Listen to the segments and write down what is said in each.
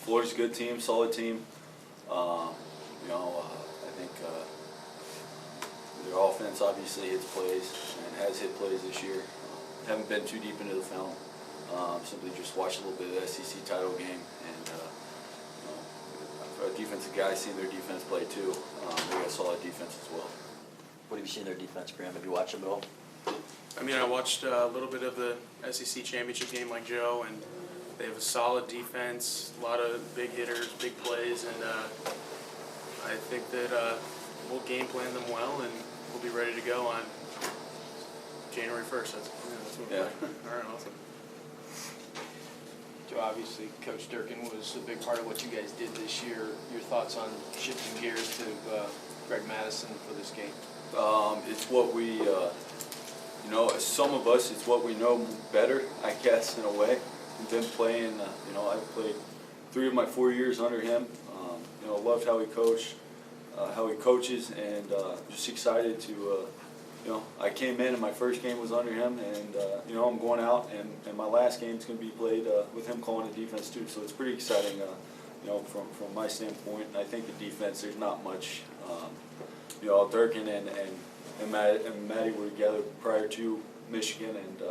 Florida's a good team, solid team. I think their offense obviously hits plays and has hit plays this year. Haven't been too deep into the film. Simply just watched a little bit of the SEC title game, and a defensive guy seeing their defense play too. They got solid defense as well. What have you seen their defense, Graham? Have you watched them at all? I mean, I watched a little bit of the SEC championship game like Joe, and they have a solid defense, a lot of big hitters, big plays, and I think that we'll game plan them well, and we'll be ready to go on January 1st. That's what we're playing. All right, awesome. Joe, obviously, Coach Durkin was a big part of what you guys did this year. Your thoughts on shifting gears to Greg Madison for this game? It's what we, some of us, it's what we know better, I guess, in a way. We've been playing, I've played 3 of my 4 years under him. Loved how he coached, how he coaches, and just excited to, I came in and my first game was under him, and, I'm going out, and my last game is going to be played with him calling the defense too. So it's pretty exciting, from my standpoint. And I think the defense, there's not much, Durkin and Matty were together prior to Michigan, and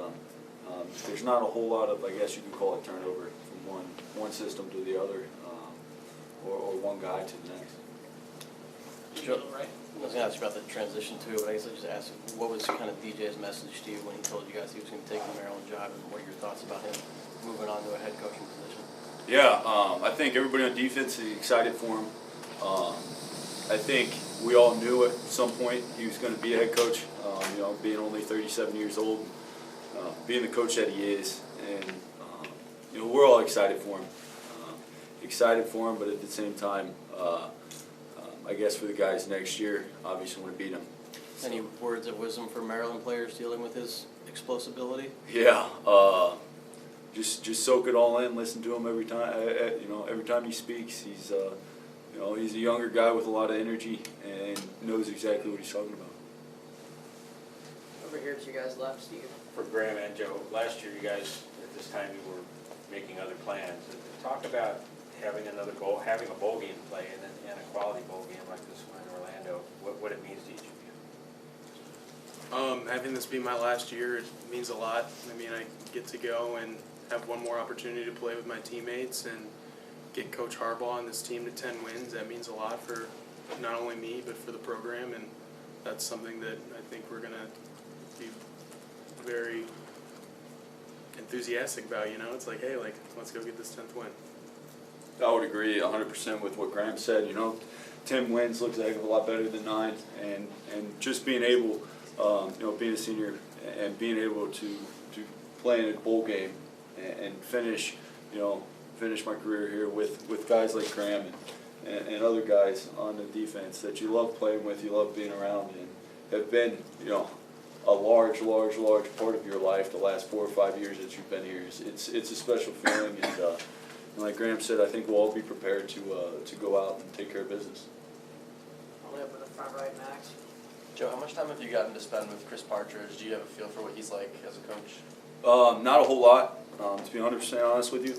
there's not a whole lot of, I guess you could call it, turnover from one system to the other, or one guy to the next. Sure. Right. I was going to ask you about the transition too, but I guess I just asked, what was kind of DJ's message to you when he told you guys he was going to take the Maryland job, and what are your thoughts about him moving on to a head coaching position? Yeah, I think everybody on defense is excited for him. I think we all knew at some point he was going to be a head coach, being only 37 years old, being the coach that he is, and we're all excited for him. But at the same time, I guess for the guys next year, obviously want to beat him. Any words of wisdom for Maryland players dealing with his explosibility? Yeah, just soak it all in. Listen to him every time. Every time he speaks, he's he's a younger guy with a lot of energy and knows exactly what he's talking about. Over here to you guys left, Steve. For Graham and Joe, last year you guys, at this time, you were making other plans. Talk about having a bowl game to play and a quality bowl game like this one in Orlando, what it means to each of you. Having this be my last year, it means a lot. I mean, I get to go and have one more opportunity to play with my teammates and get Coach Harbaugh and this team to 10 wins. That means a lot for not only me, but for the program, and that's something that I think we're going to be very enthusiastic about. It's like, hey, let's go get this 10th win. I would agree 100% with what Graham said. 10 wins looks like a lot better than 9, and just being able, being a senior and being able to play in a bowl game and finish my career here with guys like Graham and other guys on the defense that you love playing with, you love being around, and have been, a large part of your life the last 4 or 5 years that you've been here. It's a special feeling, and like Graham said, I think we'll all be prepared to go out and take care of business. I'll up in the front right, Max. Joe, how much time have you gotten to spend with Chris Partridge? Do you have a feel for what he's like as a coach? Not a whole lot, to be 100% honest with you.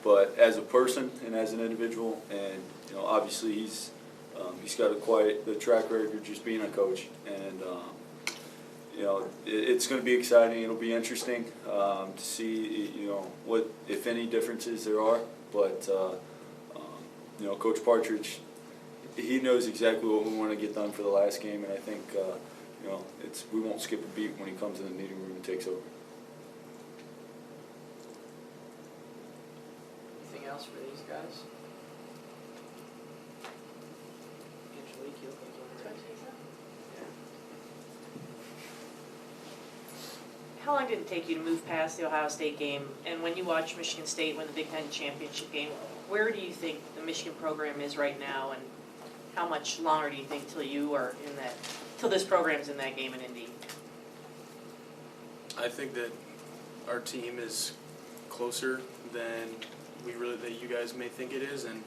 But as a person and as an individual, and obviously he's got quite the track record of just being a coach, and it's going to be exciting. It'll be interesting to see what, if any, differences there are. But Coach Partridge, he knows exactly what we want to get done for the last game, and I think we won't skip a beat when he comes in the meeting room and takes over. Anything else for these guys? Angelique, you look like you want to say something? How long did it take you to move past the Ohio State game? And when you watch Michigan State win the Big Ten championship game, where do you think the Michigan program is right now, and how much longer do you think till this program's in that game in Indy? I think that our team is closer than that you guys may think it is, and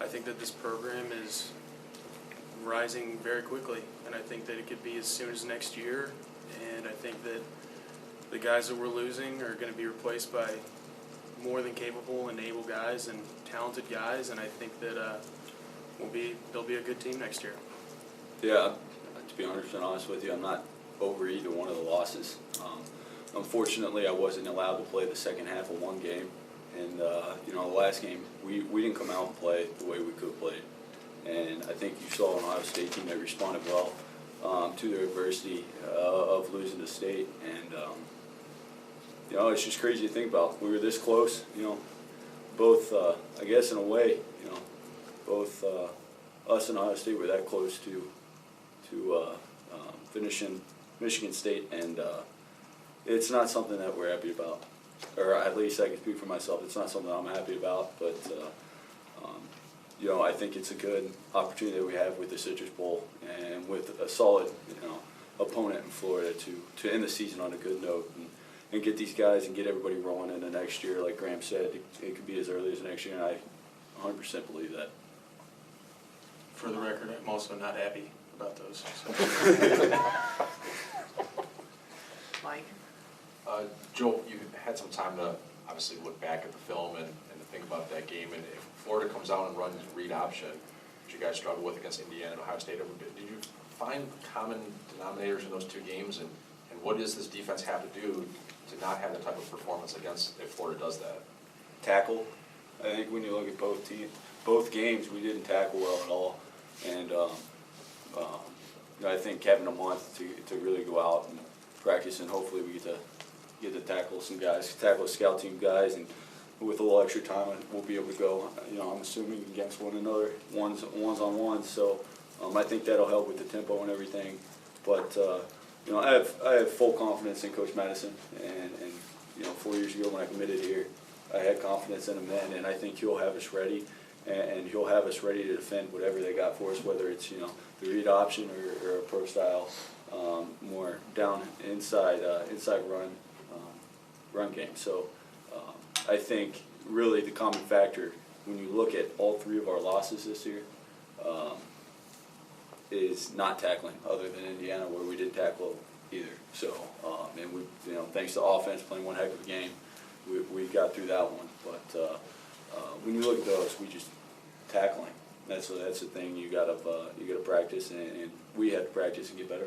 I think that this program is rising very quickly, and I think that it could be as soon as next year, and I think that the guys that we're losing are going to be replaced by more than capable and able guys and talented guys, and I think that they'll be a good team next year. Yeah, to be 100% honest with you, I'm not over either one of the losses. Unfortunately, I wasn't allowed to play the second half of one game, and the last game we didn't come out and play the way we could have played. And I think you saw an Ohio State team that responded well to the adversity of losing to State, and it's just crazy to think about. We were this close, both I guess in a way, both us and Ohio State were that close to finishing Michigan State, and it's not something that we're happy about, or at least I can speak for myself. It's not something I'm happy about, but I think it's a good opportunity that we have with the Citrus Bowl and with a solid opponent in Florida to end the season on a good note and get these guys and get everybody rolling into next year. Like Graham said, it could be as early as next year, and I 100% believe that. For the record, I'm also not happy about those. Mike? Joe, you had some time to obviously look back at the film and to think about that game. And if Florida comes out and runs read option, which you guys struggled with against Indiana and Ohio State, did you find common denominators in those two games? And what does this defense have to do to not have that type of performance against if Florida does that? Tackle. I think when you look at both games, we didn't tackle well at all. And I think having a month to really go out and practice, and hopefully we get to tackle some guys, tackle scout team guys, and with a little extra time, we'll be able to go. I'm assuming against one another, ones on ones. So I think that'll help with the tempo and everything. But I have full confidence in Coach Madison, and 4 years ago when I committed here, I had confidence in him then, and I think he'll have us ready. And he'll have us ready to defend whatever they got for us, whether it's the read option or a pro style, more down inside run game. So I think really the common factor when you look at all three of our losses this year is not tackling, other than Indiana where we didn't tackle either. So and we thanks to offense playing one heck of a game, we got through that one, but. When you look at those, we just tackling. That's the thing you gotta practice, and we have to practice and get better.